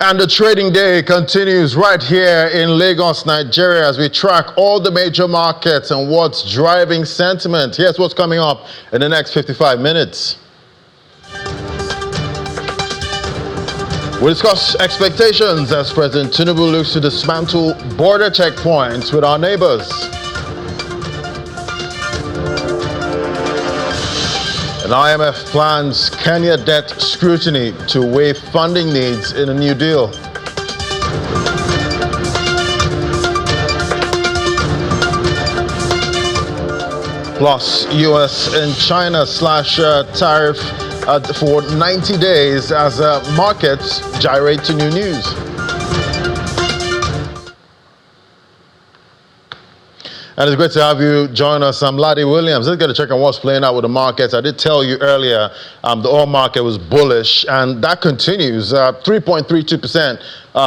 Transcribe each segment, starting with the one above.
And the trading day continues right here in Lagos, Nigeria, as we track all the major markets and what's driving sentiment. Here's what's coming up in the next 55 minutes. We discuss expectations as President Tinubu looks to dismantle border checkpoints with our neighbors. And IMF plans Kenya debt scrutiny to waive funding needs in a new deal. Plus, US and China slash tariff for 90 days as markets gyrate to new news. And it's great to have you join us. I'm Ladi Williams. Let's get a check on what's playing out with the markets. I did tell you earlier the oil market was bullish, and that continues. 3.32%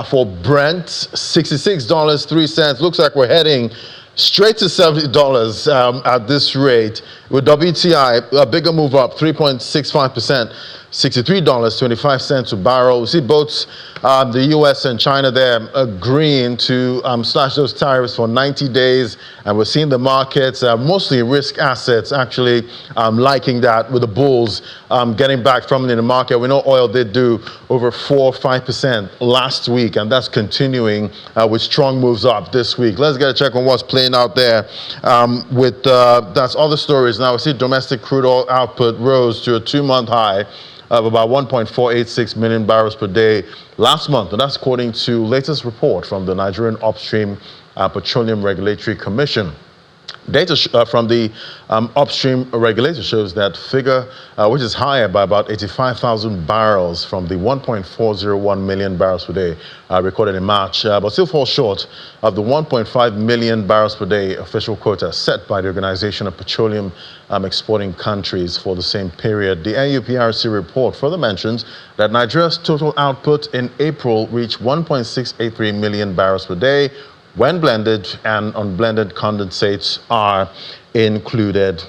for Brent, $66.03. Looks like we're heading straight to $70 at this rate. With WTI, a bigger move up, 3.65%. $63.25 a barrel. We see both the US and China there agreeing to slash those tariffs for 90 days. And we're seeing the markets, mostly risk assets, actually liking that, with the bulls getting back from in the market. We know oil did do over 4-5% last week, and that's continuing with strong moves up this week. Let's get a check on what's playing out there with that's other stories. Now we see domestic crude oil output rose to a 2-month high of about 1.486 million barrels per day last month, and that's according to latest report from the Nigerian Upstream Petroleum Regulatory Commission. Data from the upstream regulator shows that figure, which is higher by about 85,000 barrels from the 1.401 million barrels per day recorded in March, but still falls short of the 1.5 million barrels per day official quota set by the Organization of Petroleum Exporting Countries for the same period. The NUPRC report further mentions that Nigeria's total output in April reached 1.683 million barrels per day, when blended and unblended condensates are included.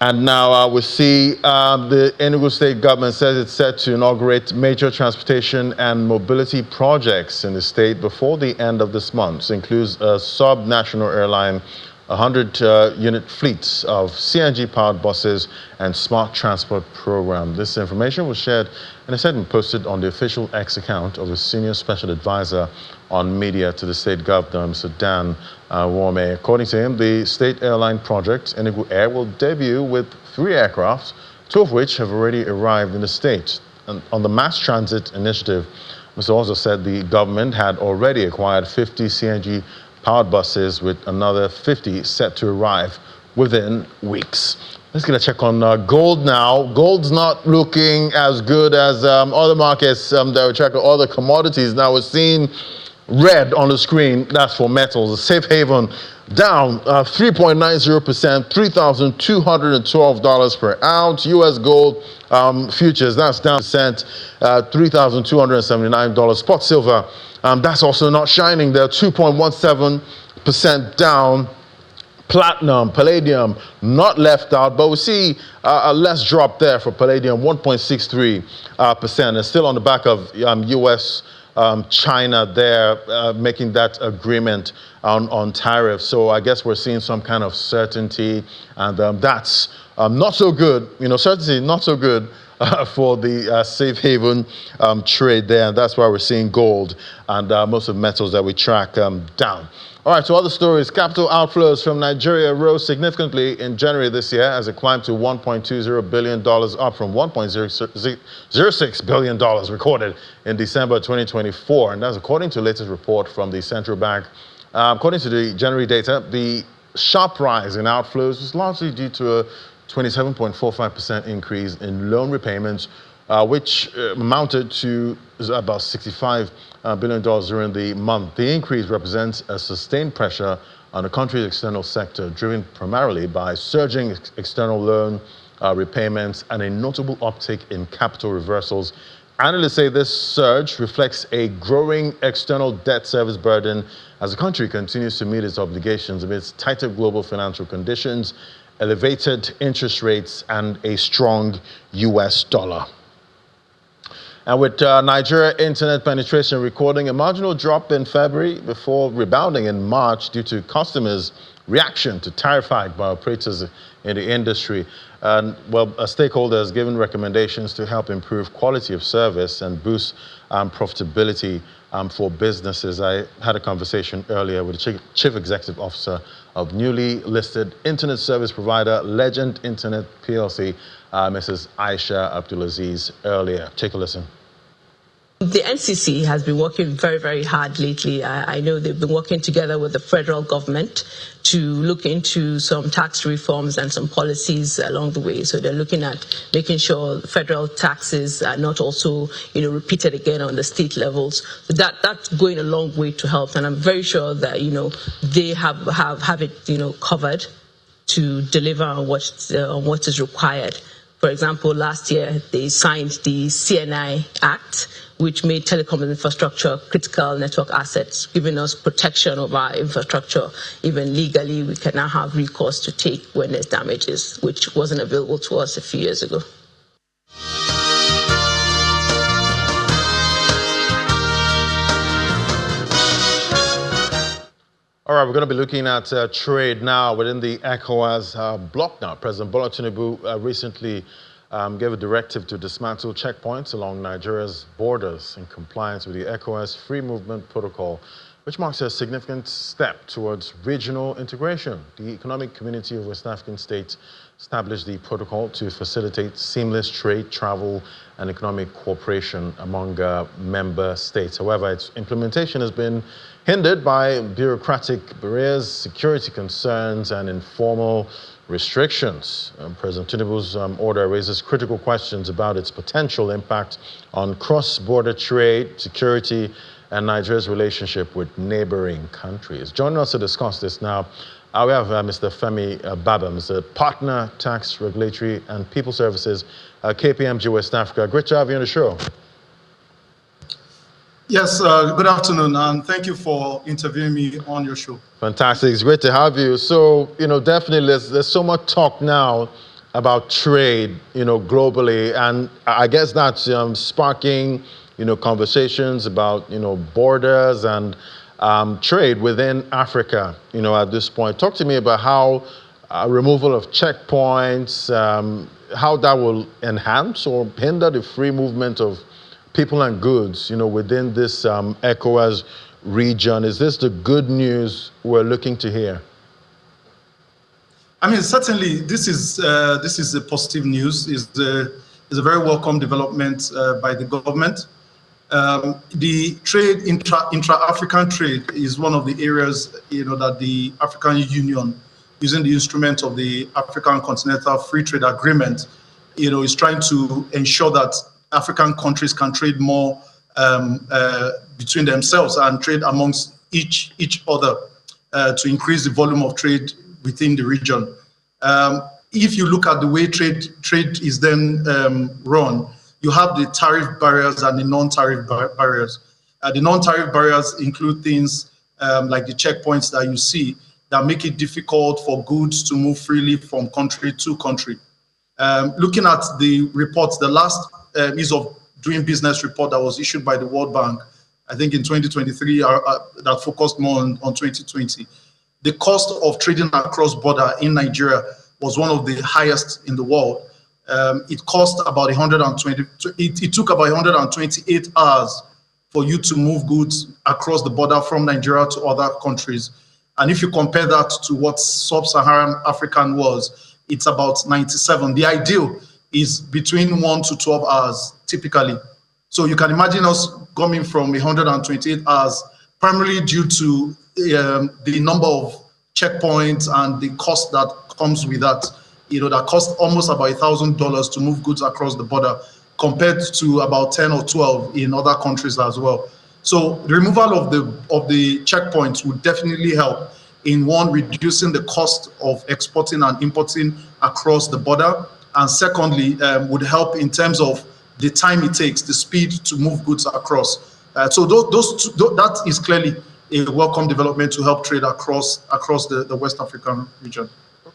And now we see the Enugu State government says it's set to inaugurate major transportation and mobility projects in the state before the end of this month. This includes a sub-national airline, 100-unit fleets of CNG-powered buses, and smart transport program. This information was shared in a statement posted on the official X account of the Senior Special Advisor on Media to the State Governor, Mr. Dan Wome. According to him, the state airline project, Enugu Air, will debut with 3 aircraft, 2 of which have already arrived in the state. And on the mass transit initiative, Mr. also said the government had already acquired 50 CNG-powered buses, with another 50 set to arrive within weeks. Let's get a check on gold now. Gold's not looking as good as other markets that we check on other commodities. Now we're seeing red on the screen. That's for metals. The safe haven down 3.90%, $3,212 per ounce. U.S. gold futures, that's down $3,279. Spot silver, that's also not shining there, 2.17% down. Platinum, palladium, not left out, but we see a less drop there for palladium, 1.63%. And still on the back of U.S. China there making that agreement on tariffs. So I guess we're seeing some kind of certainty, and that's not so good. Certainty not so good for the safe haven trade there, and that's why we're seeing gold and most of the metals that we track down. All right, so other stories. Capital outflows from Nigeria rose significantly in January this year as it climbed to $1.20 billion, up from $1.06 billion recorded in December 2024. And that's according to the latest report from the central bank. According to the January data, the sharp rise in outflows was largely due to a 27.45% increase in loan repayments, which amounted to about $65 billion during the month. The increase represents a sustained pressure on the country's external sector, driven primarily by surging external loan repayments and a notable uptick in capital reversals. Analysts say this surge reflects a growing external debt service burden as the country continues to meet its obligations amidst tighter global financial conditions, elevated interest rates, and a strong U.S. dollar. And with Nigeria internet penetration recording a marginal drop in February before rebounding in March due to customers' reaction to tariff hike by operators in the industry. Stakeholders given recommendations to help improve quality of service and boost profitability for businesses. I had a conversation earlier with the Chief Executive Officer of newly listed internet service provider Legend Internet PLC, Mrs. Aisha Abdulaziz, earlier. Take a listen. The NCC has been working very, very hard lately. I know they've been working together with the federal government to look into some tax reforms and some policies along the way. So they're looking at making sure federal taxes are not also, repeated again on the state levels. So that's going a long way to help. And I'm very sure that, they have it, covered to deliver on what is required. For example, last year they signed the CNI Act, which made telecom infrastructure critical network assets, giving us protection of our infrastructure. Even legally, we can now have recourse to take when there's damages, which wasn't available to us a few years ago. All right, we're going to be looking at trade now within the ECOWAS bloc now. President Bola Tinubu recently gave a directive to dismantle checkpoints along Nigeria's borders in compliance with the ECOWAS Free Movement Protocol, which marks a significant step towards regional integration. The Economic Community of West African States established the protocol to facilitate seamless trade, travel, and economic cooperation among member states. However, its implementation has been hindered by bureaucratic barriers, security concerns, and informal restrictions. President Tinubu's order raises critical questions about its potential impact on cross-border trade, security, and Nigeria's relationship with neighboring countries. Joining us to discuss this now, we have Mr. Femi Babams, a partner, tax, regulatory, and people services, KPMG West Africa. Great to have you on the show. Yes, good afternoon, and thank you for interviewing me on your show. Fantastic. It's great to have you. So, definitely there's so much talk now about trade, globally, and I guess that's sparking, conversations about, borders and trade within Africa, at this point. Talk to me about how removal of checkpoints, how that will enhance or hinder the free movement of people and goods, within this ECOWAS region. Is this the good news we're looking to hear? I mean, certainly this is a positive news. It's a very welcome development by the government. The trade, intra-African trade, is one of the areas, that the African Union, using the instrument of the African Continental Free Trade Agreement, is trying to ensure that African countries can trade more between themselves and trade amongst each other to increase the volume of trade within the region. If you look at the way trade is then run, you have the tariff barriers and the non-tariff barriers. The non-tariff barriers include things like the checkpoints that you see that make it difficult for goods to move freely from country to country. Looking at the reports, the last ease of doing business report that was issued by the World Bank, I think in 2023, that focused more on 2020. The cost of trading across border in Nigeria was one of the highest in the world. It cost about it took about 128 hours for you to move goods across the border from Nigeria to other countries. And if you compare that to what sub-Saharan African was, it's about 97. The ideal is between 1 to 12 hours, typically. So you can imagine us coming from 128 hours, primarily due to the number of checkpoints and the cost that comes with that. That costs almost about $1,000 to move goods across the border, compared to about 10 or 12 in other countries as well. So the removal of the checkpoints would definitely help in, one, reducing the cost of exporting and importing across the border, and secondly, would help in terms of the time it takes, the speed to move goods across. So that is clearly a welcome development to help trade across the West African region.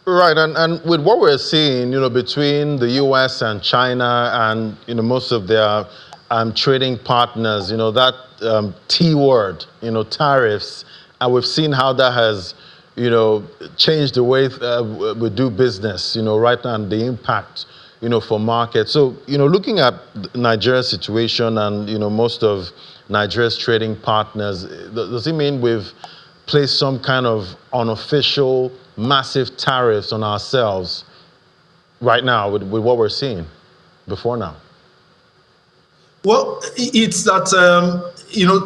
Right, and with what we're seeing, between the U.S. and China and, most of their trading partners, that T word, tariffs, and we've seen how that has, changed the way we do business, right now, and the impact, for markets. So, looking at Nigeria's situation and, most of Nigeria's trading partners, does it mean we've placed some kind of unofficial massive tariffs on ourselves right now with what we're seeing before now? Well, it's that,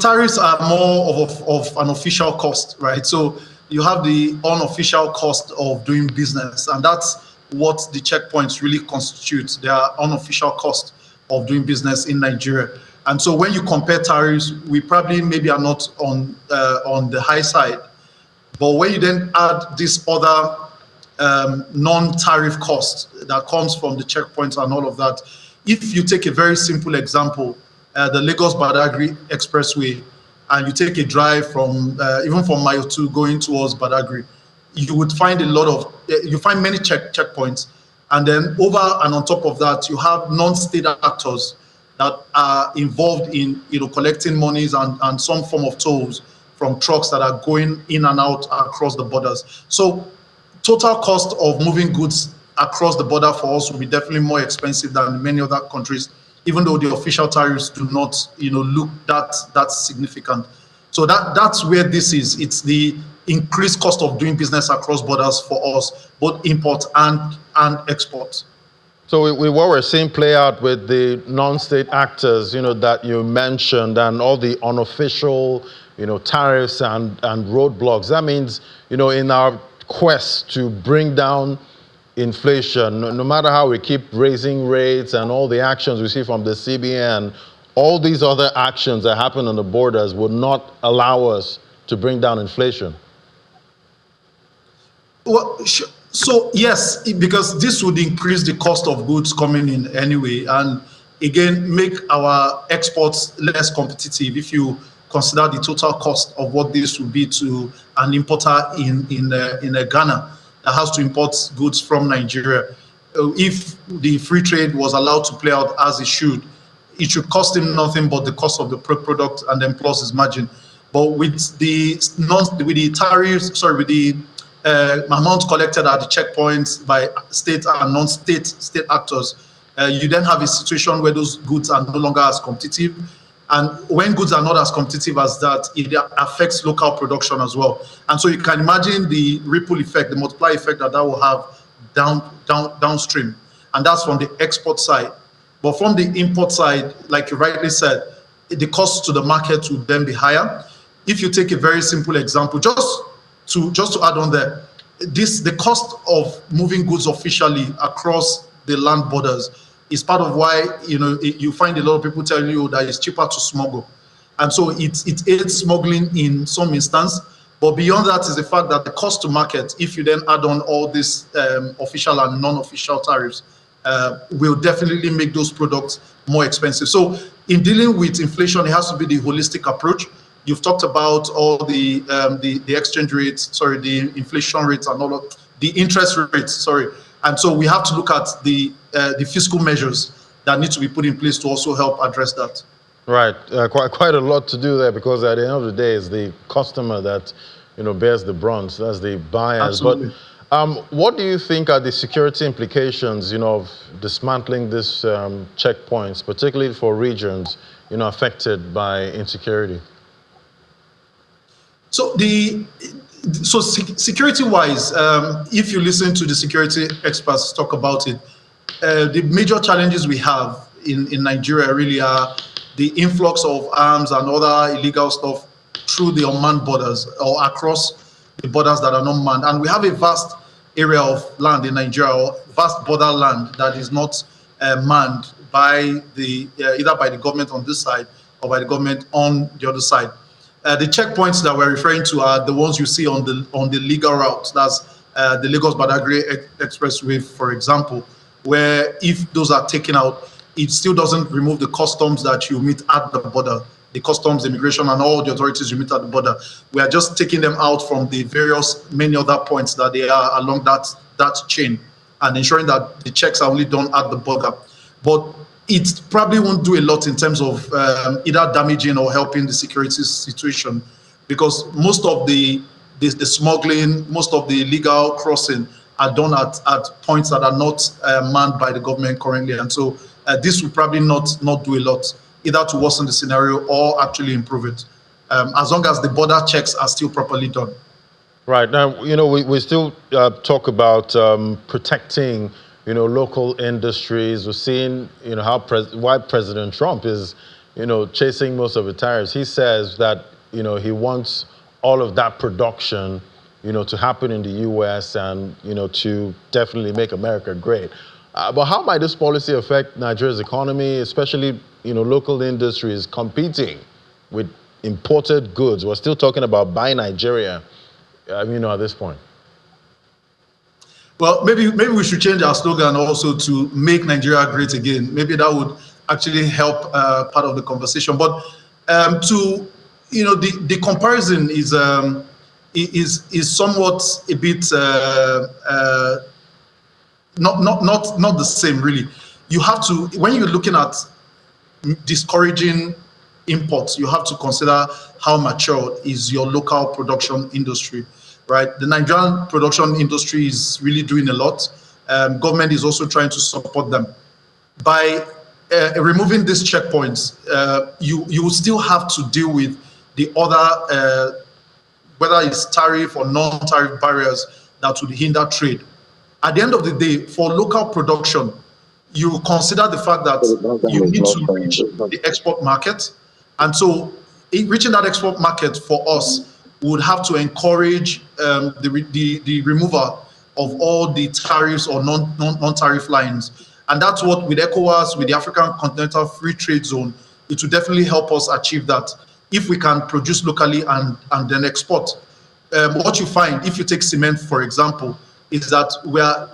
tariffs are more of an official cost, right? So you have the unofficial cost of doing business, and that's what the checkpoints really constitute. They are unofficial cost of doing business in Nigeria. And so when you compare tariffs, we probably maybe are not on the high side. But when you then add this other non-tariff cost that comes from the checkpoints and all of that, if you take a very simple example, the Lagos-Badagry Expressway, and you take a drive from even from Mile 2 going towards Badagry, you would find you find many checkpoints, and then over and on top of that, you have non-state actors that are involved in collecting monies and some form of tolls from trucks that are going in and out across the borders. So total cost of moving goods across the border for us will be definitely more expensive than many other countries, even though the official tariffs do not look that significant. So that's where this is. It's the increased cost of doing business across borders for us, both import and export. So with what we're seeing play out with the non-state actors, that you mentioned, and all the unofficial, tariffs and roadblocks, that means, in our quest to bring down inflation, no matter how we keep raising rates and all the actions we see from the CBN, all these other actions that happen on the borders would not allow us to bring down inflation. Well, so yes, because this would increase the cost of goods coming in anyway, and again make our exports less competitive. If you consider the total cost of what this would be to an importer in Ghana that has to import goods from Nigeria, if the free trade was allowed to play out as it should cost him nothing but the cost of the product and then plus his margin. But with the tariffs, with the amount collected at the checkpoints by state and non-state actors, you then have a situation where those goods are no longer as competitive. And when goods are not as competitive as that, it affects local production as well. And so you can imagine the ripple effect, the multiplier effect that will have downstream. And that's from the export side. But from the import side, like you rightly said, the cost to the market would then be higher. If you take a very simple example, just to add on there, the cost of moving goods officially across the land borders is part of why you find a lot of people telling you that it's cheaper to smuggle, and so it aids smuggling in some instance. But beyond that is the fact that the cost to market, if you then add on all these official and non-official tariffs, will definitely make those products more expensive. So in dealing with inflation, it has to be the holistic approach. You've talked about all the exchange rates, the inflation rates and all of the interest rates, and so we have to look at the fiscal measures that need to be put in place to also help address that. Right, quite a lot to do there, because at the end of the day, it's the customer that bears the brunt. That's the buyers. Absolutely. But what do you think are the security implications, of dismantling these checkpoints, particularly for regions, affected by insecurity? So security-wise, if you listen to the security experts talk about it, the major challenges we have in Nigeria really are the influx of arms and other illegal stuff through the unmanned borders or across the borders that are not manned. And we have a vast area of land in Nigeria, or vast border land that is not manned by either by the government on this side or by the government on the other side. The checkpoints that we're referring to are the ones you see on the legal routes. That's the Lagos-Badagry Expressway, for example, where if those are taken out, it still doesn't remove the customs that you meet at the border, the customs, immigration, and all the authorities you meet at the border. We are just taking them out from the many other points that they are along that chain, and ensuring that the checks are only done at the border. But it probably won't do a lot in terms of either damaging or helping the security situation, because most of the smuggling, most of the illegal crossing are done at points that are not manned by the government currently. And so this will probably not do a lot, either to worsen the scenario or actually improve it, as long as the border checks are still properly done. Right. Now, we still talk about protecting, local industries. We're seeing, why President Trump is, chasing most of the tariffs. He says that, he wants all of that production, to happen in the U.S. and, to definitely make America great. But how might this policy affect Nigeria's economy, especially, local industries competing with imported goods? We're still talking about Buy Nigeria, at this point. Well, maybe we should change our slogan also to Make Nigeria Great Again. Maybe that would actually help part of the conversation. But the comparison is somewhat a bit not the same, really. You have to, when you're looking at discouraging imports, you have to consider how mature is your local production industry, right? The Nigerian production industry is really doing a lot. Government is also trying to support them. By removing these checkpoints, you will still have to deal with the other, whether it's tariff or non-tariff barriers that would hinder trade. At the end of the day, for local production, you consider the fact that you need to reach the export market. And so reaching that export market for us would have to encourage the removal of all the tariffs or non-tariff lines. And that's what, with ECOWAS, with the African Continental Free Trade Zone, it will definitely help us achieve that. If we can produce locally and then export. What you find, if you take cement, for example, is that we are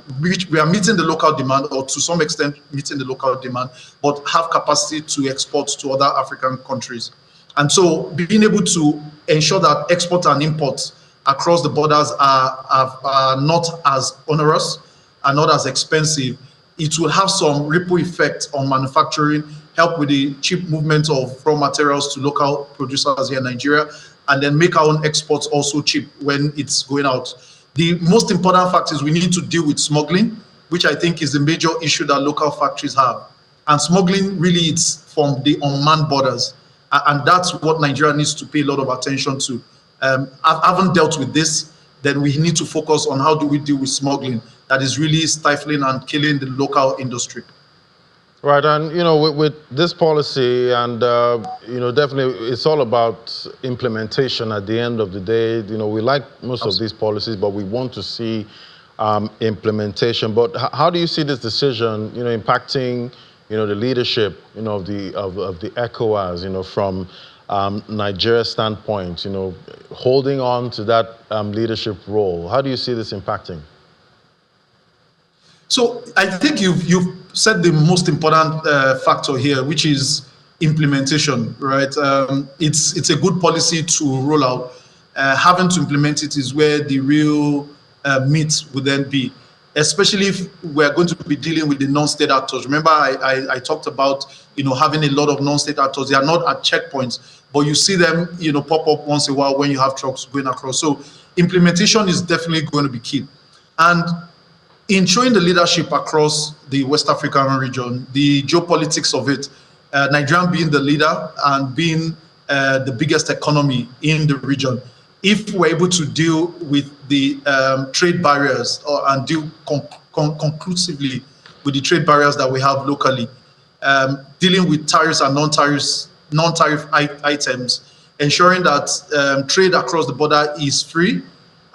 meeting the local demand, or to some extent meeting the local demand, but have capacity to export to other African countries. And so being able to ensure that export and imports across the borders are not as onerous and not as expensive, it will have some ripple effect on manufacturing, help with the cheap movement of raw materials to local producers here in Nigeria, and then make our own exports also cheap when it's going out. The most important fact is we need to deal with smuggling, which I think is the major issue that local factories have. And smuggling really is from the unmanned borders. And that's what Nigeria needs to pay a lot of attention to. I haven't dealt with this, then we need to focus on how do we deal with smuggling that is really stifling and killing the local industry. Right, and with this policy, and definitely it's all about implementation at the end of the day. We like most of these policies, but we want to see implementation. But how do you see this decision, impacting, the leadership, of the ECOWAS, from Nigeria's standpoint, holding on to that leadership role? How do you see this impacting? So I think you've said the most important factor here, which is implementation, right? It's a good policy to roll out. Having to implement it is where the real meat would then be, especially if we're going to be dealing with the non-state actors. Remember, I talked about having a lot of non-state actors. They are not at checkpoints, but you see them pop up once in a while when you have trucks going across. So implementation is definitely going to be key. And in showing the leadership across the West African region, the geopolitics of it, Nigeria being the leader and being the biggest economy in the region, if we're able to deal with the trade barriers and deal conclusively with the trade barriers that we have locally, dealing with tariffs and non-tariff items, ensuring that trade across the border is free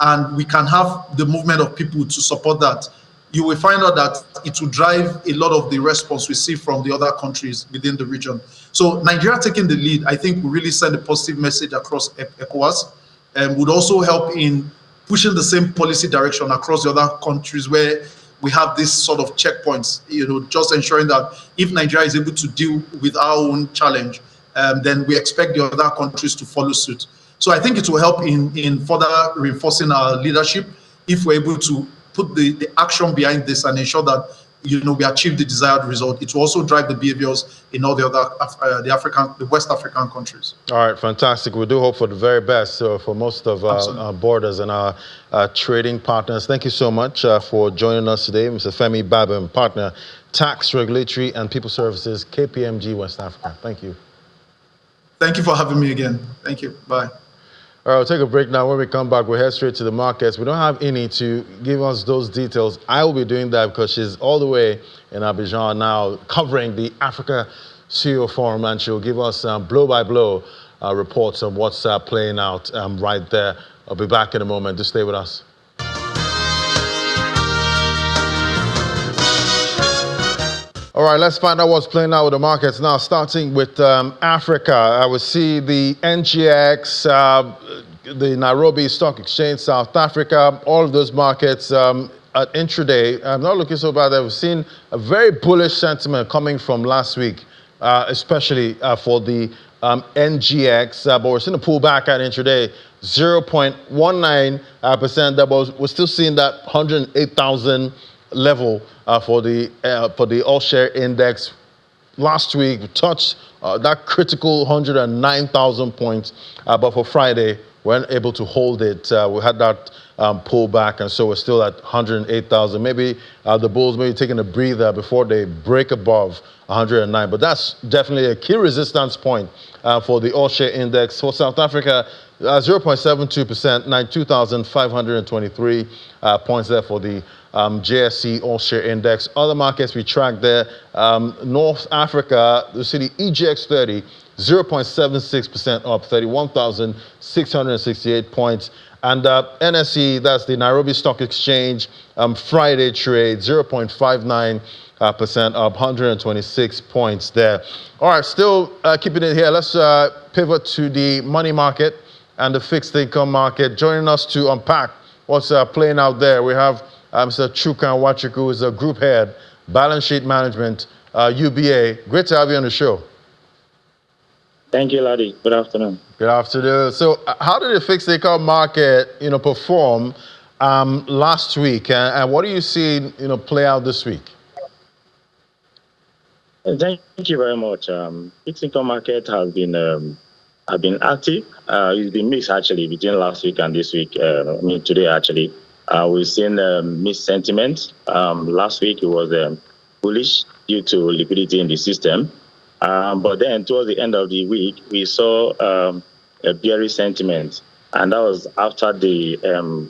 and we can have the movement of people to support that, you will find out that it will drive a lot of the response we see from the other countries within the region. So Nigeria taking the lead, I think, will really send a positive message across ECOWAS, and would also help in pushing the same policy direction across the other countries where we have this sort of checkpoints, just ensuring that if Nigeria is able to deal with our own challenge, then we expect the other countries to follow suit. So I think it will help in further reinforcing our leadership if we're able to put the action behind this and ensure that we achieve the desired result, it will also drive the behaviors in all the other the West African countries. All right, fantastic. We do hope for the very best for most of our borders and our trading partners. Thank you so much for joining us today, Mr. Femi Babim, partner, Tax, Regulatory and People Services, KPMG West Africa. Thank you. Thank you for having me again. Thank you. Bye. All right, we'll take a break now. When we come back, we'll head straight to the markets. We don't have Ini to give us those details. I will be doing that because she's all the way in Abidjan now covering the Africa CEO Forum, and she'll give us blow-by-blow reports on what's playing out right there. I'll be back in a moment. Just stay with us. All right, let's find out what's playing out with the markets now, starting with Africa. I will see the NGX, the Nairobi Stock Exchange, South Africa, all of those markets at intraday. I'm not looking so bad. I've seen a very bullish sentiment coming from last week, especially for the NGX, but we're seeing a pullback at intraday, 0.19%. We're still seeing that 108,000 level for the all-share index. Last week, we touched that critical 109,000 points, but for Friday, we weren't able to hold it. We had that pullback, and so we're still at 108,000. Maybe the bulls may be taking a breather before they break above 109, but that's definitely a key resistance point for the all-share index. For South Africa, 0.72%, 92,523 points there for the JSE all-share index. Other markets we track there, North Africa, the city EGX 30, 0.76% up, 31,668 points. And NSE, that's the Nairobi Stock Exchange, Friday trade, 0.59% up, 126 points there. All right, still keeping it here. Let's pivot to the money market and the fixed income market. Joining us to unpack what's playing out there, we have Mr. Chuka Nwachukwu, who is a group head, balance sheet management, UBA. Great to have you on the show. Thank you, Larry. Good afternoon. Good afternoon. So, how did the fixed income market, perform last week, and what do you see, play out this week? Thank you very much. Fixed income market has been active. It's been mixed actually between last week and this week. Today actually. We've seen mixed sentiment. Last week it was bullish due to liquidity in the system. But then towards the end of the week, we saw a bearish sentiment. And that was after the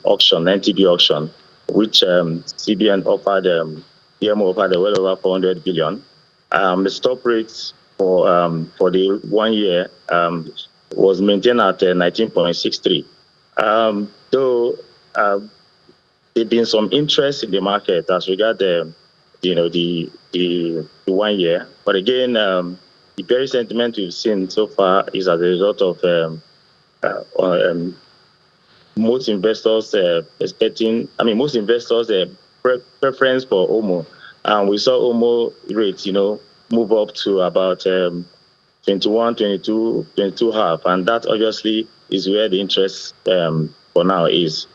auction, NTB auction, which CBN offered, DMO offered well over 400 billion. The stop rate for the 1 year was maintained at 19.63. Though there's been some interest in the market as regard the 1 year, but again, the bearish sentiment we've seen so far is as a result of most investors preference for OMO, and we saw OMO rates, move up to about 21, 22, 22.5, and that obviously is where the interest for now is.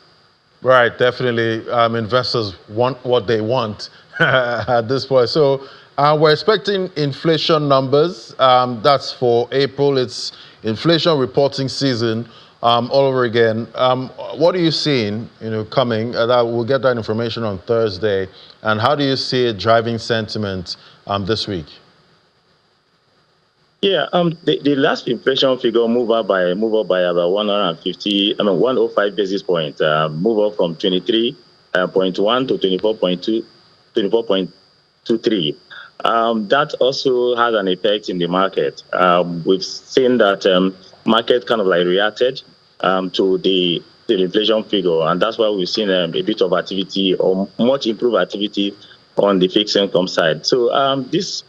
Right, definitely. Investors want what they want at this point. So we're expecting inflation numbers. That's for April. It's inflation reporting season all over again. What are you seeing, coming? We'll get that information on Thursday. And how do you see it driving sentiment this week? Yeah, the last inflation figure move up by about 105 basis points, move up from 23.1 to 24.23. That also has an effect in the market. We've seen that market kind of like reacted to the inflation figure, and that's why we've seen a bit of activity or much improved activity on the fixed income side. So this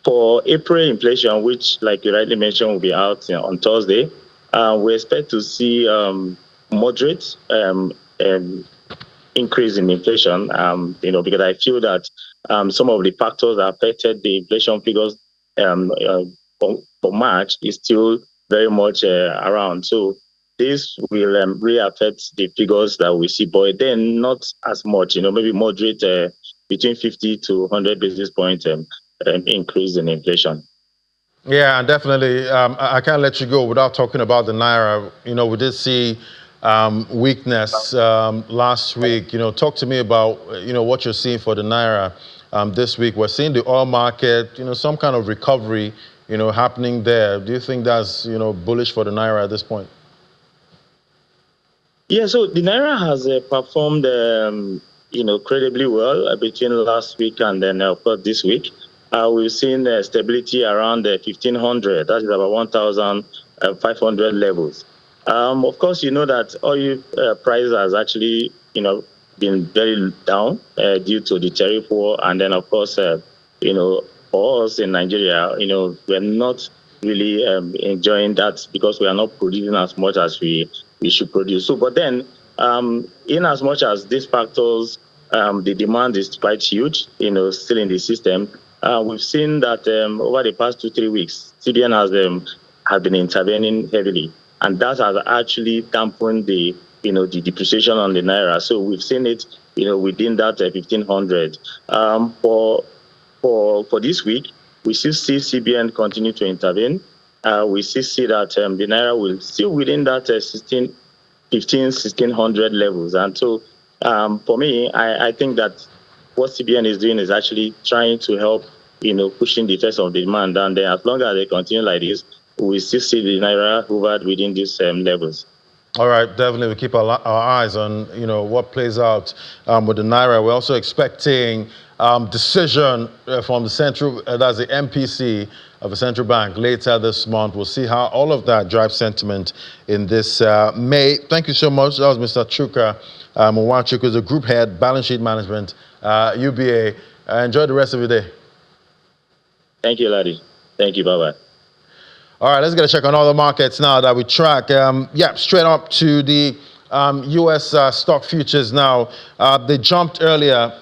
for April inflation, which, like you rightly mentioned, will be out on Thursday, we expect to see moderate increase in inflation. Because I feel that some of the factors that affected the inflation figures for March is still very much around. So this will really affect the figures that we see, but then not as much, maybe moderate between 50 to 100 basis point increase in inflation. Yeah, and definitely. I can't let you go without talking about the Naira. We did see weakness last week. Talk to me about, what you're seeing for the Naira this week. We're seeing the oil market, some kind of recovery, happening there. Do you think that's, bullish for the Naira at this point? Yeah, so the Naira has performed, credibly well between last week and then, of course, this week. We've seen stability around 1,500. That is about 1,500 levels. Of course, you know that oil price has actually, been very down due to the tariff war, and then, of course, for us in Nigeria, we're not really enjoying that because we are not producing as much as we should produce. So, but then, in as much as these factors, the demand is quite huge, still in the system. We've seen that over the past 2-3 weeks, CBN has been intervening heavily, and that has actually dampened the depreciation on the Naira. So we've seen it within that 1,500. For this week, we still see CBN continue to intervene. We still see that the Naira will still within that 1,600 levels. And so for me, I think that what CBN is doing is actually trying to help, pushing the test of demand. And then as long as they continue like this, we still see the Naira hovered within these levels. All right, definitely we keep our eyes on, what plays out with the Naira. We're also expecting decision from the central, that's the MPC of the central bank later this month. We'll see how all of that drives sentiment in this May. Thank you so much. That was Mr. Chuka Mwanchuk, who's the group head, balance sheet management, UBA. Enjoy the rest of your day. Thank you, Laddie. Thank you. Bye-bye. All right, let's get a check on all the markets now that we track. Straight up to the U.S. Stock futures now. They jumped earlier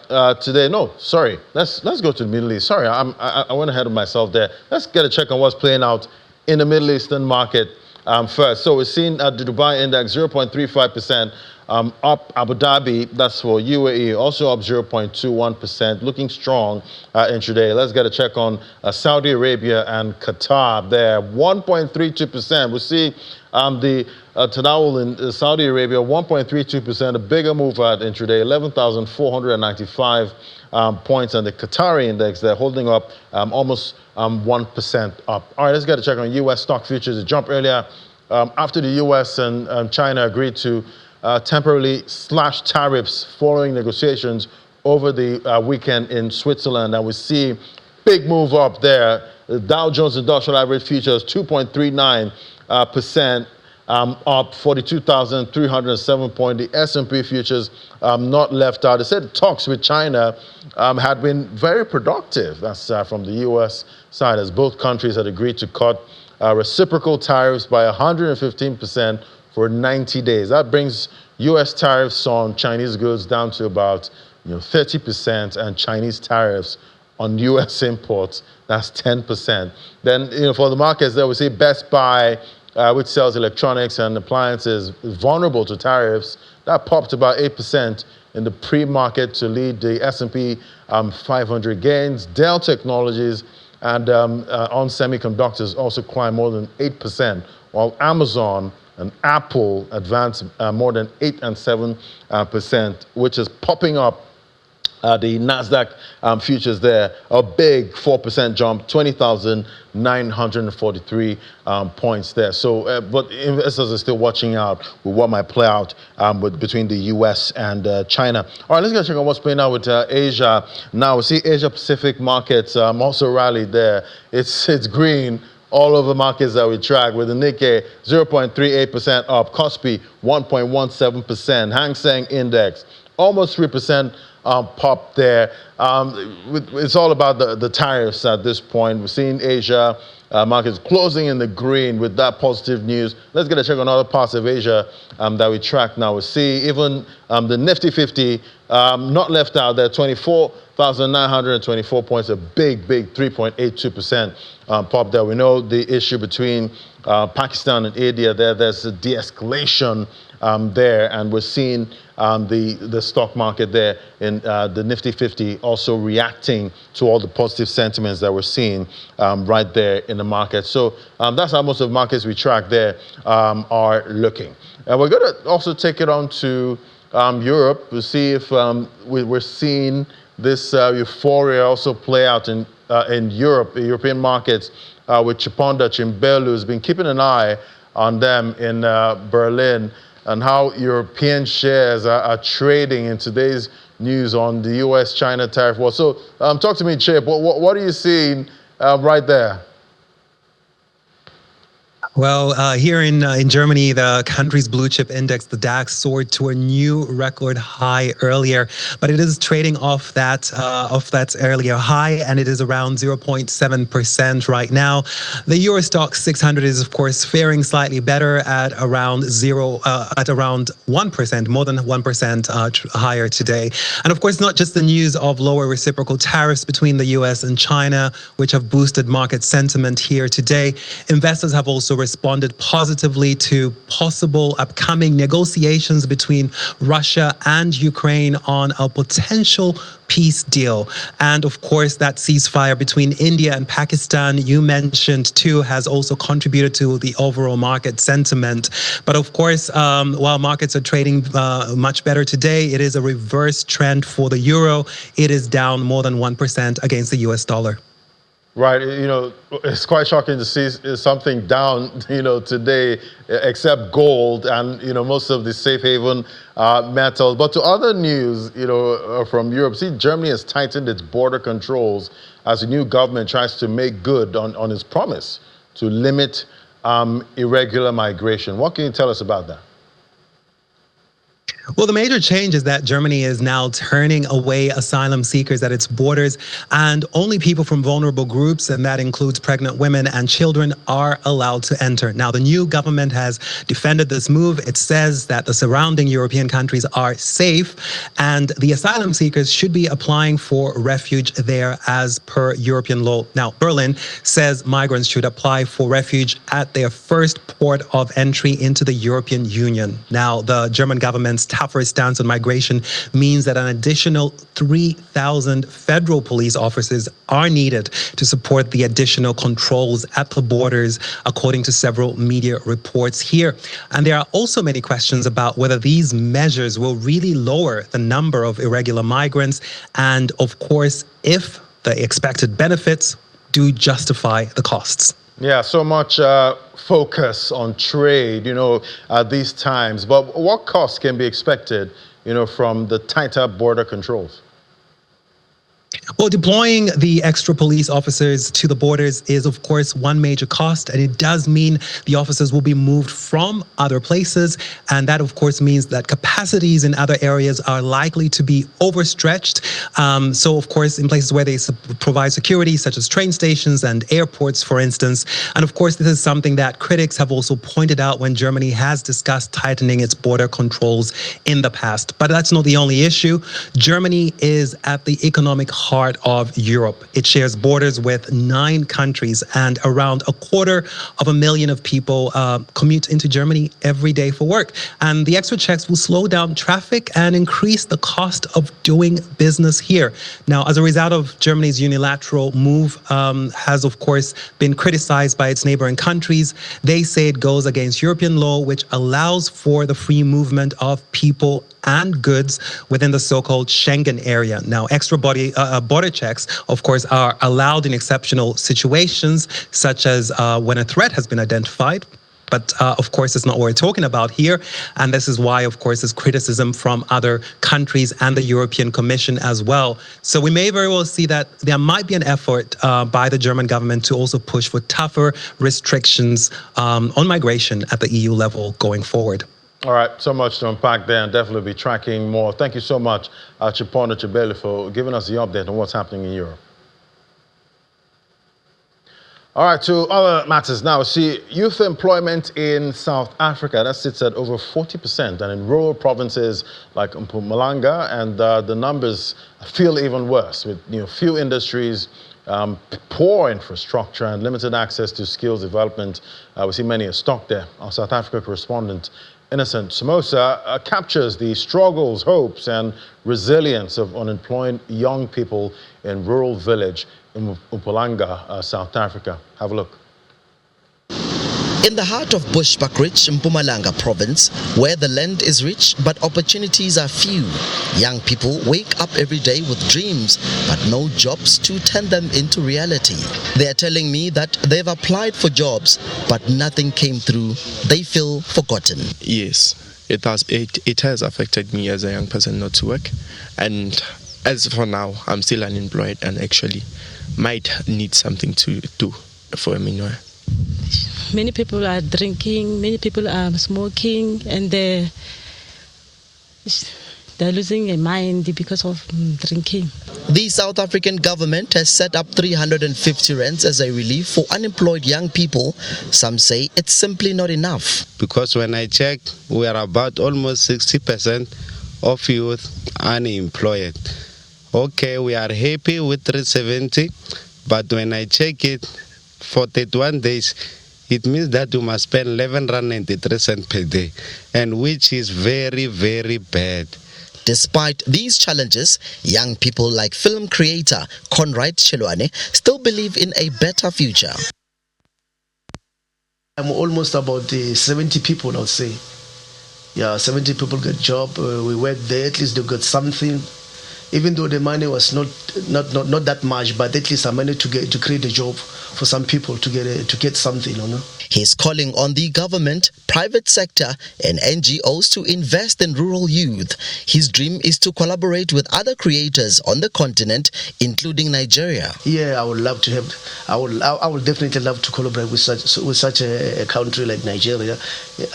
today. No, sorry. Let's go to the Middle East. Sorry, I went ahead of myself there. Let's get a check on what's playing out in the Middle Eastern market first. So we're seeing the Dubai index 0.35%. Up Abu Dhabi, that's for UAE, also up 0.21%, looking strong intraday. Let's get a check on Saudi Arabia and Qatar there, 1.32%. We see the Tadawul in Saudi Arabia, 1.32%, a bigger move at intraday, 11,495 points, and the Qatari index, they're holding up almost 1% up. All right, let's get a check on U.S. stock futures. It jumped earlier after the U.S. and China agreed to temporarily slash tariffs following negotiations over the weekend in Switzerland. And we see big move up there. The Dow Jones Industrial Average Futures 2.39% up 42,307 points. The S&P futures not left out. They said talks with China had been very productive. That's from the U.S. side, as both countries had agreed to cut reciprocal tariffs by 115% for 90 days. That brings U.S. tariffs on Chinese goods down to about 30%, and Chinese tariffs on U.S. imports, that's 10%. Then for the markets there, we see Best Buy, which sells electronics and appliances, vulnerable to tariffs. That popped about 8% in the pre-market to lead the S&P 500 gains. Dell Technologies and on semiconductors also climbed more than 8%, while Amazon and Apple advanced more than 8 and 7%, which is popping up the NASDAQ futures there. A big 4% jump, 20,943 points there. So, but investors are still watching out with what might play out between the U.S. and China. All right, let's get a check on what's playing out with Asia. Now, we see Asia Pacific markets also rallied there. It's green all over markets that we track, with the Nikkei 0.38% up, Kospi 1.17%, Hang Seng Index almost 3% pop there. It's all about the tariffs at this point. We're seeing Asia markets closing in the green with that positive news. Let's get a check on other parts of Asia that we track now. We see even the Nifty 50 not left out there, 24,924 points, a big 3.82% pop there. We know the issue between Pakistan and India, there's a de-escalation there, and we're seeing the stock market there in the Nifty 50 also reacting to all the positive sentiments that we're seeing right there in the market. So that's how most of the markets we track there are looking. And we're going to also take it on to Europe to see if we're seeing this euphoria also play out in Europe, the European markets, with Chiponda Chimbelu has been keeping an eye on them in Berlin and how European shares are trading in today's news on the US-China tariff war. So talk to me, Chip. What are you seeing right there? Well, here in Germany, the country's blue chip index, the DAX, soared to a new record high earlier, but it is trading off that earlier high, and it is around 0.7% right now. The Euro Stoxx 600 is, of course, faring slightly better at around 1%, more than 1% higher today. And of course, not just the news of lower reciprocal tariffs between the US and China, which have boosted market sentiment here today. Investors have also responded positively to possible upcoming negotiations between Russia and Ukraine on a potential peace deal. And of course, that ceasefire between India and Pakistan you mentioned too has also contributed to the overall market sentiment. But of course, while markets are trading much better today, it is a reverse trend for the euro. It is down more than 1% against the US dollar. Right, it's quite shocking to see something down, today, except gold and, most of the safe haven metals. But to other news, from Europe, see, Germany has tightened its border controls as the new government tries to make good on its promise to limit irregular migration. What can you tell us about that? Well, the major change is that Germany is now turning away asylum seekers at its borders, and only people from vulnerable groups, and that includes pregnant women and children, are allowed to enter. Now, the new government has defended this move. It says that the surrounding European countries are safe, and the asylum seekers should be applying for refuge there as per European law. Now, Berlin says migrants should apply for refuge at their first port of entry into the European Union. Now, the German government's tougher stance on migration means that an additional 3,000 federal police officers are needed to support the additional controls at the borders, according to several media reports here. And there are also many questions about whether these measures will really lower the number of irregular migrants, and of course, if the expected benefits do justify the costs. Yeah, so much focus on trade, at these times. But what costs can be expected, from the tighter border controls? Well, deploying the extra police officers to the borders is, of course, one major cost, and it does mean the officers will be moved from other places, and that, of course, means that capacities in other areas are likely to be overstretched. So, of course, in places where they provide security, such as train stations and airports, for instance. And, of course, this is something that critics have also pointed out when Germany has discussed tightening its border controls in the past. But that's not the only issue. Germany is at the economic heart of Europe. It shares borders with 9 countries, and around 250,000 of people commute into Germany every day for work. And the extra checks will slow down traffic and increase the cost of doing business here. Now, as a result of Germany's unilateral move, has of course been criticized by its neighboring countries. They say it goes against European law, which allows for the free movement of people and goods within the so-called Schengen area. Now, extra border checks, of course, are allowed in exceptional situations, such as when a threat has been identified. But of course, it's not what we're talking about here. And this is why, of course, there's criticism from other countries and the European Commission as well. So we may very well see that there might be an effort by the German government to also push for tougher restrictions on migration at the EU level going forward. All right, so much to unpack there, and definitely be tracking more. Thank you so much, Chiponda Chimbelu, for giving us the update on what's happening in Europe. All right, to other matters now. See, youth employment in South Africa, that sits at over 40%. And in rural provinces like Mpumalanga, and the numbers feel even worse with few industries, poor infrastructure, and limited access to skills development. We see many are stuck there. Our South Africa correspondent, Innocent Somosa, captures the struggles, hopes, and resilience of unemployed young people in rural village in Mpumalanga, South Africa. Have a look. In the heart of bushbuck-rich Mpumalanga province, where the land is rich but opportunities are few, young people wake up every day with dreams but no jobs to turn them into reality. They are telling me that they've applied for jobs but nothing came through. They feel forgotten. Yes, it has affected me as a young person not to work, and as for now I'm still unemployed and actually might need something to do for a meanwhile. Many people are drinking, many people are smoking, and they're losing their mind because of drinking. The South African government has set up 350 rands as a relief for unemployed young people. Some say it's simply not enough. Because when I check, we are about almost 60% of youth unemployed. Okay, we are happy with 370, but when I check it for 31 days, it means that you must spend 11.93 rand per day, and which is very, very bad. Despite these challenges, young people like film creator Conrad Chelwane still believe in a better future. I'm almost about 70 people, I'll say. Yeah, 70 people get job. We work there, at least they got something. Even though the money was not that much, but at least I managed to create a job for some people to get something, He's calling on the government, private sector, and NGOs to invest in rural youth. His dream is to collaborate with other creators on the continent, including Nigeria. Yeah, I would love to have. I would definitely love to collaborate with such a country like Nigeria,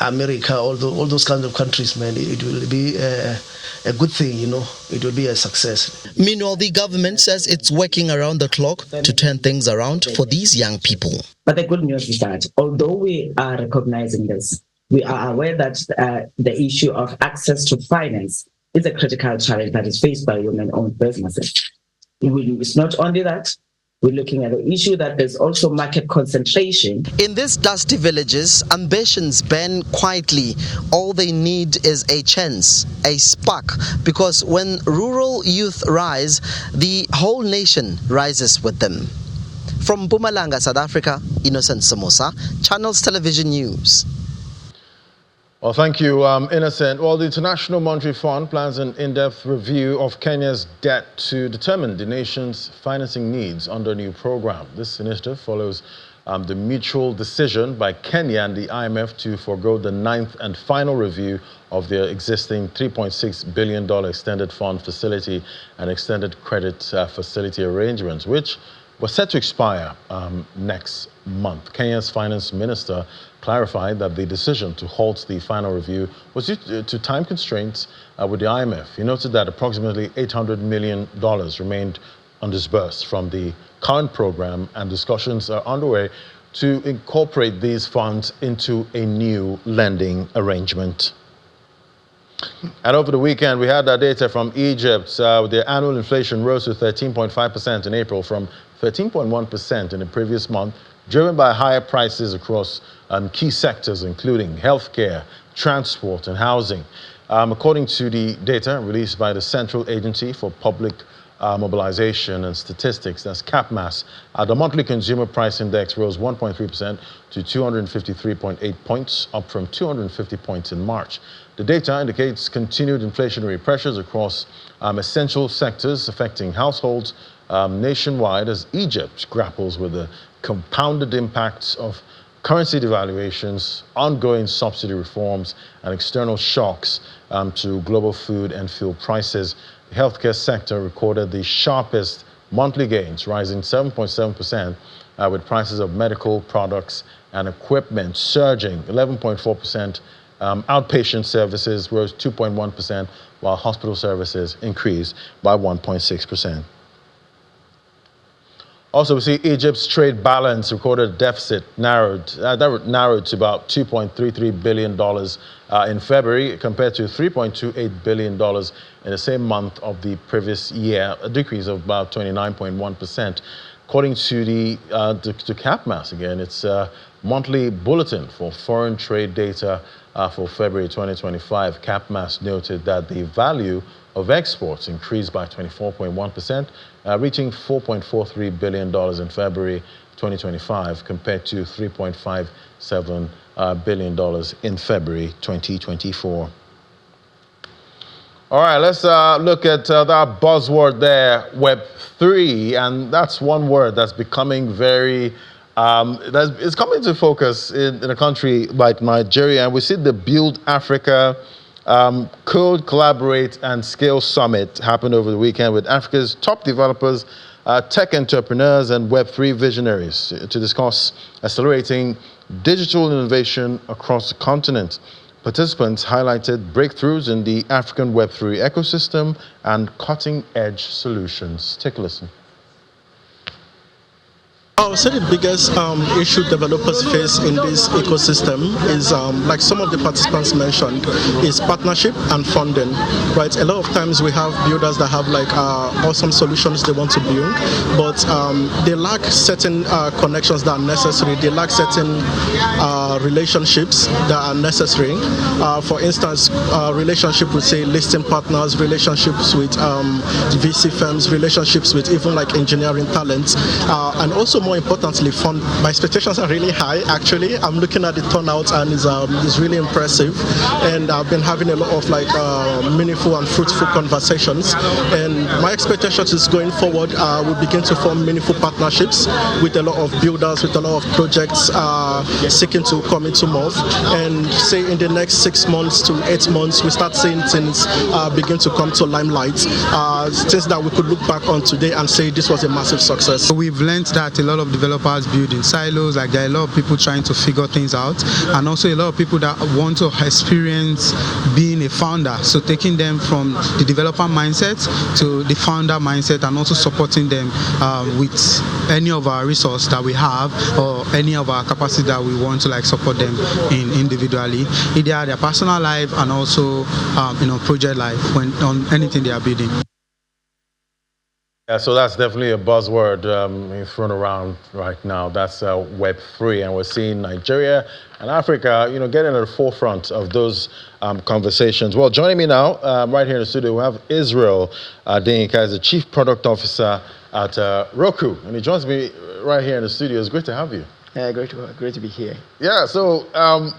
America, all those kinds of countries. Man, it will be a good thing, It will be a success. Meanwhile, the government says it's working around the clock to turn things around for these young people. But the good news is that although we are recognizing this, we are aware that the issue of access to finance is a critical challenge that is faced by women-owned businesses. It's not only that, we're looking at the issue that there's also market concentration. In these dusty villages, ambitions burn quietly. All they need is a chance, a spark, because when rural youth rise, the whole nation rises with them. From Mpumalanga, South Africa, Innocent Somosa, Channels Television News. Well, thank you, Innocent. Well, the International Monetary Fund plans an in-depth review of Kenya's debt to determine the nation's financing needs under a new program. This initiative follows the mutual decision by Kenya and the IMF to forego the 9th and final review of their existing $3.6 billion extended fund facility and extended credit facility arrangements, which was set to expire next month. Kenya's finance minister clarified that the decision to halt the final review was due to time constraints with the IMF. He noted that approximately $800 million remained undisbursed from the current program, and discussions are underway to incorporate these funds into a new lending arrangement. And over the weekend, we had that data from Egypt. Their annual inflation rose to 13.5% in April from 13.1% in the previous month, driven by higher prices across key sectors, including healthcare, transport, and housing. According to the data released by the Central Agency for Public Mobilization and Statistics, that's CAPMAS, the monthly consumer price index rose 1.3% to 253.8 points, up from 250 points in March. The data indicates continued inflationary pressures across essential sectors affecting households nationwide as Egypt grapples with the compounded impacts of currency devaluations, ongoing subsidy reforms, and external shocks to global food and fuel prices. The healthcare sector recorded the sharpest monthly gains, rising 7.7%, with prices of medical products and equipment surging 11.4%. Outpatient services rose 2.1%, while hospital services increased by 1.6%. Also, we see Egypt's trade balance recorded deficit narrowed to about $2.33 billion in February compared to $3.28 billion in the same month of the previous year, a decrease of about 29.1%. According to to CAPMAS, again, it's monthly bulletin for foreign trade data for February 2025. CAPMAS noted that the value of exports increased by 24.1%, reaching $4.43 billion in February 2025 compared to $3.57 billion in February 2024. All right, let's look at that buzzword there, Web3, and that's one word that's becoming very, it's coming to focus in a country like Nigeria, and we see the Build Africa Code, Collaborate, and Scale Summit happened over the weekend with Africa's top developers, tech entrepreneurs, and Web3 visionaries to discuss accelerating digital innovation across the continent. Participants highlighted breakthroughs in the African Web3 ecosystem and cutting-edge solutions. Take a listen. I would say the biggest issue developers face in this ecosystem is, like some of the participants mentioned, is partnership and funding, right? A lot of times we have builders that have like awesome solutions they want to build, but they lack certain connections that are necessary. They lack certain relationships that are necessary. For instance, relationship with, say, listing partners, relationships with VC firms, relationships with even like engineering talents, and also more importantly, my expectations are really high. Actually, I'm looking at the turnout and it's really impressive. And I've been having a lot of like meaningful and fruitful conversations. And my expectations is going forward, we'll begin to form meaningful partnerships with a lot of builders, with a lot of projects seeking to come into MOV. And say in the next 6 months to 8 months, we start seeing things begin to come to limelight. Things that we could look back on today and say this was a massive success. We've learned that a lot of developers build in silos, like there are a lot of people trying to figure things out, and also a lot of people that want to experience being a founder. So taking them from the developer mindset to the founder mindset, and also supporting them with any of our resource that we have or any of our capacity that we want to like support them in individually, either their personal life and also project life when on anything they are building. Yeah, so that's definitely a buzzword thrown around right now. That's Web3, and we're seeing Nigeria and Africa, getting at the forefront of those conversations. Well, joining me now, right here in the studio, we have Israel Adeyinka, as the Chief Product Officer at Roku, and he joins me right here in the studio. It's great to have you. Yeah, great to be here. Yeah, so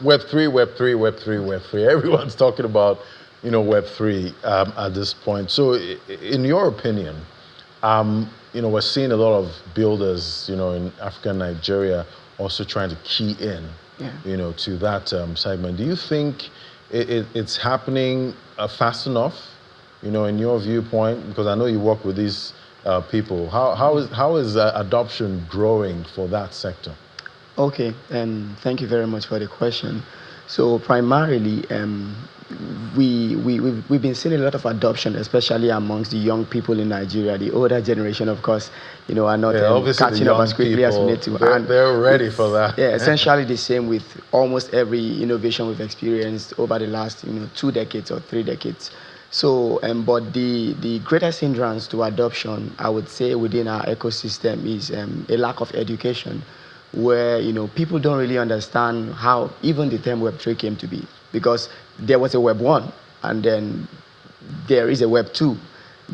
Web3. Everyone's talking about, Web3 at this point. So, in your opinion, we're seeing a lot of builders, in Africa and Nigeria also trying to key in, to that segment. Do you think it's happening fast enough, in your viewpoint? Because I know you work with these people. How is adoption growing for that sector? Okay, thank you very much for the question. So primarily, we've been seeing a lot of adoption, especially amongst the young people in Nigeria. The older generation, of course, are not catching up as quickly as we need to. They're ready for that. Yeah, essentially the same with almost every innovation we've experienced over the last 2 decades or 3 decades. So, but the greatest hindrance to adoption, I would say, within our ecosystem is a lack of education, where people don't really understand how even the term Web3 came to be, because there was a Web 1 and then there is a Web 2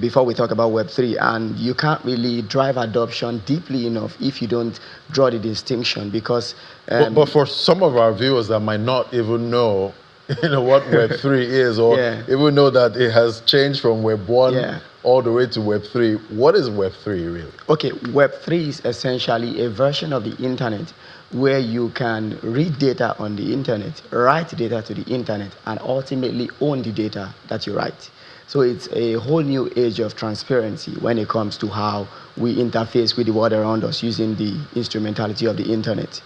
before we talk about Web 3, and you can't really drive adoption deeply enough if you don't draw the distinction, because but for some of our viewers that might not even know what Web 3 is, or even know that it has changed from Web 1 all the way to Web 3. What is Web 3 really? Okay, Web 3 is essentially a version of the internet where you can read data on the internet, write data to the internet, and ultimately own the data that you write. So it's a whole new age of transparency when it comes to how we interface with the world around us using the instrumentality of the internet.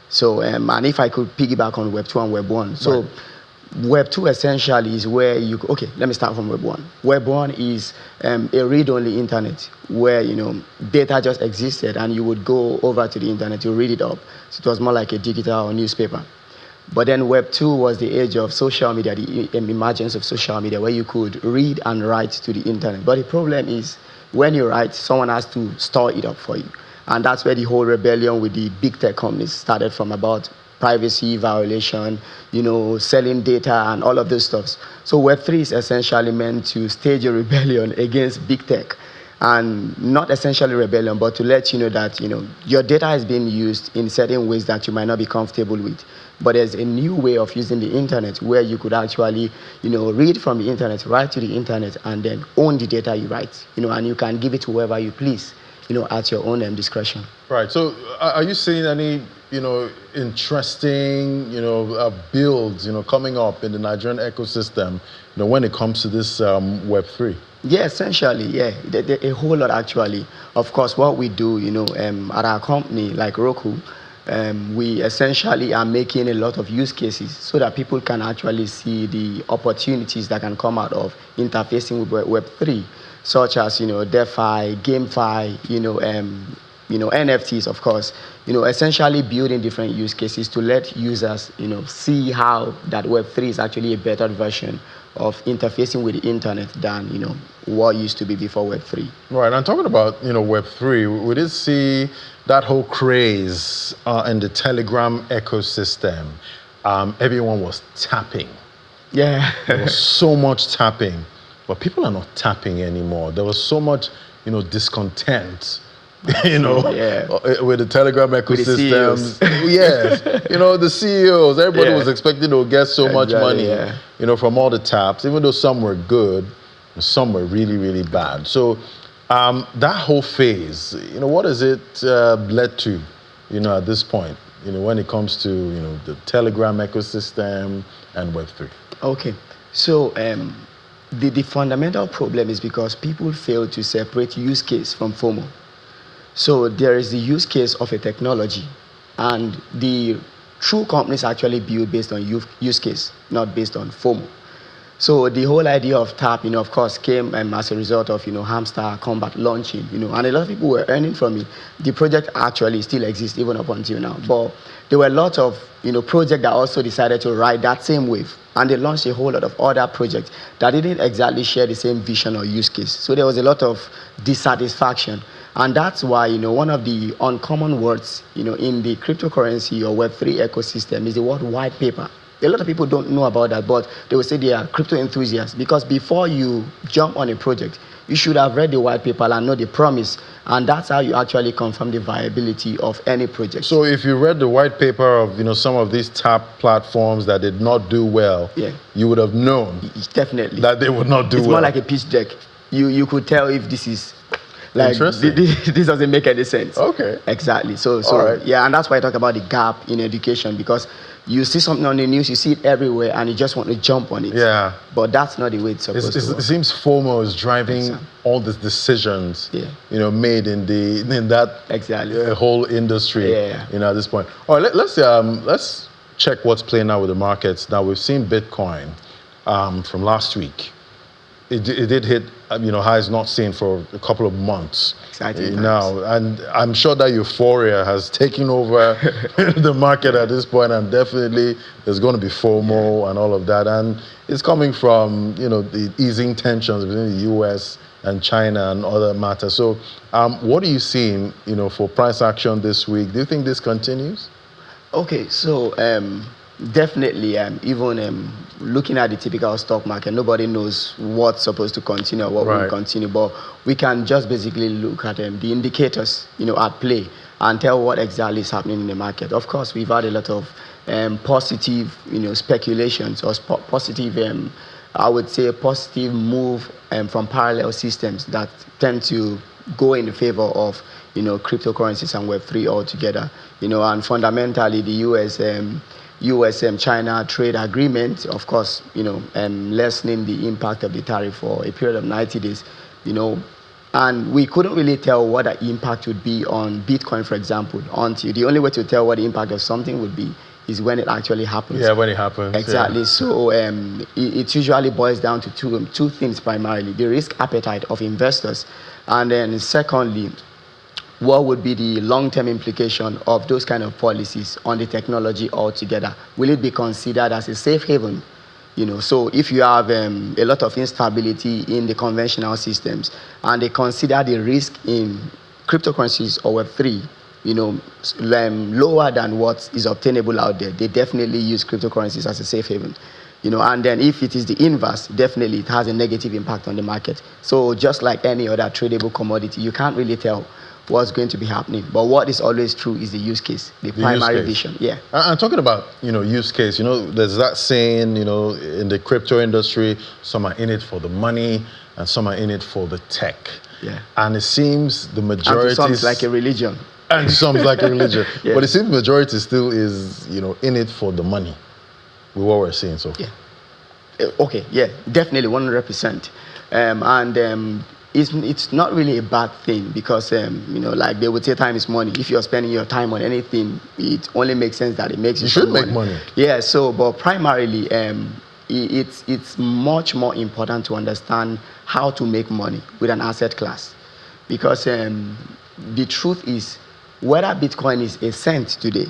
So, and if I could piggyback on Web 2 and Web 1. So Web 2 essentially is where you, okay, let me start from Web 1. Web 1 is a read-only internet where, data just existed and you would go over to the internet to read it up. So it was more like a digital or newspaper. But then Web 2 was the age of social media, the emergence of social media, where you could read and write to the internet. But the problem is, when you write, someone has to store it up for you. And that's where the whole rebellion with the big tech companies started from, about privacy violation, selling data and all of those stuff. So Web3 is essentially meant to stage a rebellion against big tech. And not essentially rebellion, but to let you know that, your data is being used in certain ways that you might not be comfortable with. But there's a new way of using the internet where you could actually, read from the internet, write to the internet, and then own the data you write, and you can give it to whoever you please, at your own discretion. Right. So are you seeing any, interesting, builds, coming up in the Nigerian ecosystem, when it comes to this Web3? Yeah, essentially, yeah. A whole lot, actually. Of course, what we do, at our company, like Roku, we essentially are making a lot of use cases so that people can actually see the opportunities that can come out of interfacing with Web3, such as, DeFi, GameFi, NFTs, of course, essentially building different use cases to let users, see how that Web3 is actually a better version of interfacing with the internet than, what used to be before Web3. Right, and talking about, Web3, we did see that whole craze in the Telegram ecosystem. Everyone was tapping. Yeah. There was so much tapping, but people are not tapping anymore. There was so much, discontent. With the Telegram ecosystem. Yes. The CEOs, everybody was expecting to get so much money, from all the taps, even though some were good, some were really, really bad. So that whole phase, what has it led to, at this point, when it comes to, the Telegram ecosystem and Web3? Okay. So the fundamental problem is because people fail to separate use case from FOMO. So there is the use case of a technology, and the true companies actually build based on use case, not based on FOMO. So the whole idea of TAP, of course, came as a result of, Hamster Combat launching, and a lot of people were earning from it. The project actually still exists even up until now. But there were a lot of, projects that also decided to ride that same wave. And they launched a whole lot of other projects that didn't exactly share the same vision or use case. So there was a lot of dissatisfaction. And that's why, one of the uncommon words, in the cryptocurrency or Web3 ecosystem is the word white paper. A lot of people don't know about that, but they will say they are crypto enthusiasts, because before you jump on a project, you should have read the white paper and know the promise. And that's how you actually confirm the viability of any project. So if you read the white paper of, some of these TAP platforms that did not do well, you would have known definitely that they would not do well. It's more like a pitch deck. You could tell if this is like this doesn't make any sense. Okay. Exactly. So right. Yeah, and that's why I talk about the gap in education, because you see something on the news, you see it everywhere, and you just want to jump on it. Yeah. But that's not the way it's supposed to work. It seems FOMO is driving all the decisions, made in that whole industry. At this point. All right, let's check what's playing out with the markets. Now we've seen Bitcoin from last week. It did hit highs not seen for a couple of months. Exciting now, and I'm sure that euphoria has taken over the market at this point, and definitely there's going to be FOMO and all of that, and it's coming from the easing tensions between the U.S. and China and other matters. So, what are you seeing for price action this week? Do you think this continues? Okay, so definitely, even looking at the typical stock market, nobody knows what's supposed to continue or what will continue, but we can just basically look at the indicators, at play, and tell what exactly is happening in the market. Of course, we've had a lot of positive, speculations or positive, I would say a positive move from parallel systems that tend to go in the favor of, cryptocurrencies and Web3 altogether, and fundamentally the US-China trade agreement, of course, lessening the impact of the tariff for a period of 90 days, and we couldn't really tell what the impact would be on Bitcoin, for example, until the only way to tell what the impact of something would be is when it actually happens. Yeah, when it happens. Exactly. Yeah. So it usually boils down to two things primarily: the risk appetite of investors, and then secondly, what would be the long-term implication of those kind of policies on the technology altogether? Will it be considered as a safe haven? So if you have a lot of instability in the conventional systems, and they consider the risk in cryptocurrencies or Web3, lower than what is obtainable out there, they definitely use cryptocurrencies as a safe haven. And then if it is the inverse, definitely it has a negative impact on the market. So just like any other tradable commodity, you can't really tell what's going to be happening. But what is always true is the use case, the primary vision. Yeah. And talking about, use case, there's that saying, in the crypto industry, some are in it for the money and some are in it for the tech. Yeah. And it seems the majority... And sounds like a religion. And sounds like a religion. Yeah. But it seems the majority still is, in it for the money with what we're seeing so far. Yeah. Okay, yeah, definitely 100%. It's not really a bad thing because, like they would say time is money. If you're spending your time on anything, it only makes sense that it makes you should some make money. Yeah, but primarily, it's much more important to understand how to make money with an asset class. Because the truth is, whether Bitcoin is a cent today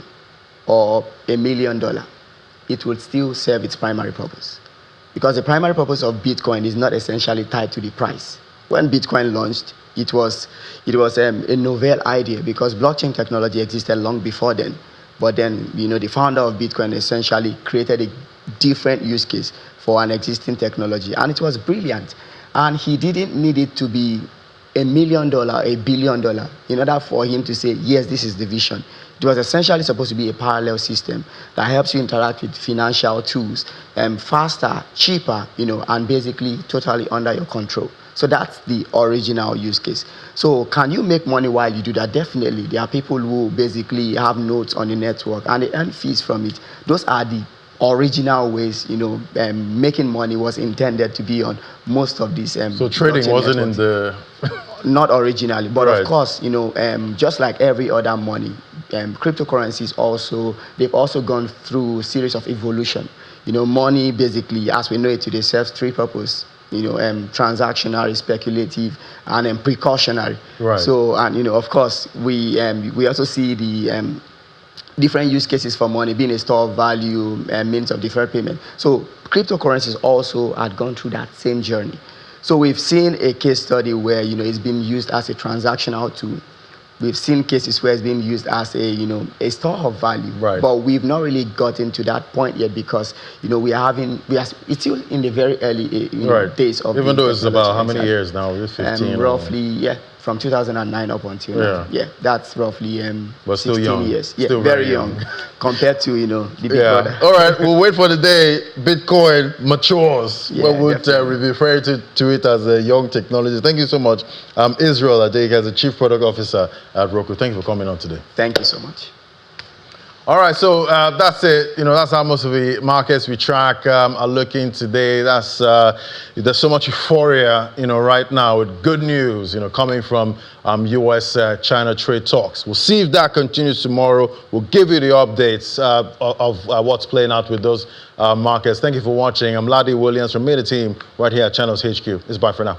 or $1 million, it will still serve its primary purpose. Because the primary purpose of Bitcoin is not essentially tied to the price. When Bitcoin launched, it was a novel idea because blockchain technology existed long before then. But then, the founder of Bitcoin essentially created a different use case for an existing technology. And it was brilliant. And he didn't need it to be $1 million, $1 billion in order for him to say, yes, this is the vision. It was essentially supposed to be a parallel system that helps you interact with financial tools faster, cheaper, and basically totally under your control. So that's the original use case. So can you make money while you do that? Definitely. There are people who basically have nodes on the network and they earn fees from it. Those are the original ways, making money was intended to be on most of these. So trading wasn't networks. In the... Not originally, but right. Of course, just like every other money, cryptocurrencies they've also gone through a series of evolution. Money basically, as we know it today, serves three purposes. Transactionary, speculative, and precautionary. Right. So, and of course, we also see the different use cases for money being a store of value, means of deferred payment. So, cryptocurrencies also had gone through that same journey. So, we've seen a case study where it's been used as a transactional tool. We've seen cases where it's been used as a store of value, right. But we've not really gotten to that point yet because it's still in the very early right. days of. Even though it's about how many years now? 15. Roughly, yeah, from 2009 up until now. Yeah, that's roughly but still 16 young. years. Yeah, still very young compared to the big brother. All right, we'll wait for the day Bitcoin matures. Yeah, we'll refer to it as a young technology. Thank you so much, Israel Adek, as the Chief Product Officer at Roku. Thank you for coming on today. Thank you so much. All right, so that's it. That's how most of the markets we track are looking today. There's so much euphoria, right now with good news, coming from U.S.-China trade talks. We'll see if that continues tomorrow. We'll give you the updates of what's playing out with those markets. Thank you for watching. I'm Ladi Williams from the team right here at Channels HQ. It's bye for now.